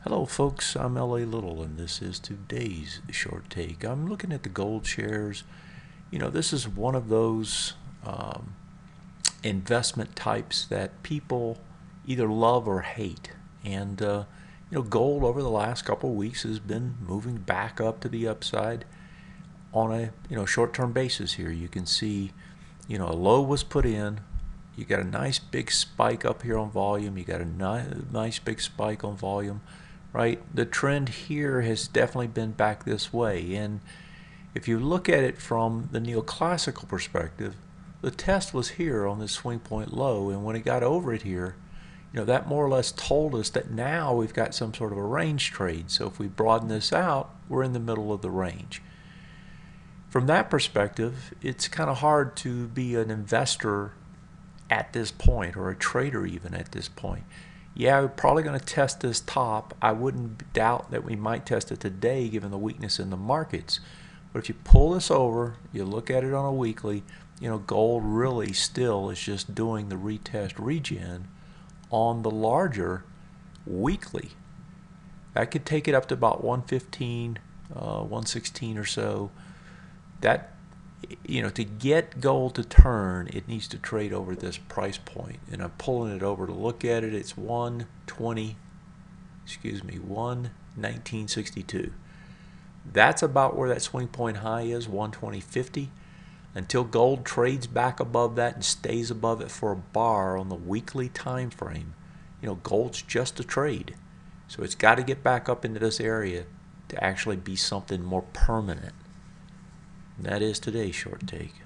Hello folks, I'm L.A. Little and this is today's short take. I'm looking at the gold shares. This is one of those investment types that people either love or hate. And gold over the last couple of weeks has been moving back up to the upside on a short-term basis here. You can see, a low was put in. You got a nice big spike up here on volume. You got a nice big spike on volume, right? The trend here has definitely been back this way. And if you look at it from the neoclassical perspective, the test was here on this swing point low. And when it got over it here, that more or less told us that now we've got some sort of a range trade. So if we broaden this out, we're in the middle of the range. From that perspective, it's kind of hard to be an investor at this point, or a trader even at this point. Yeah, we're probably going to test this top. I wouldn't doubt that we might test it today given the weakness in the markets. But if you pull this over, you look at it on a weekly, gold really still is just doing the retest regen on the larger weekly. That could take it up to about 115, 116 or so. That, to get gold to turn, it needs to trade over this price point. And I'm pulling it over to look at it. It's 119.62. That's about where that swing point high is, 120.50. Until gold trades back above that and stays above it for a bar on the weekly time frame, gold's just a trade. So it's got to get back up into this area to actually be something more permanent. And that is today's short take.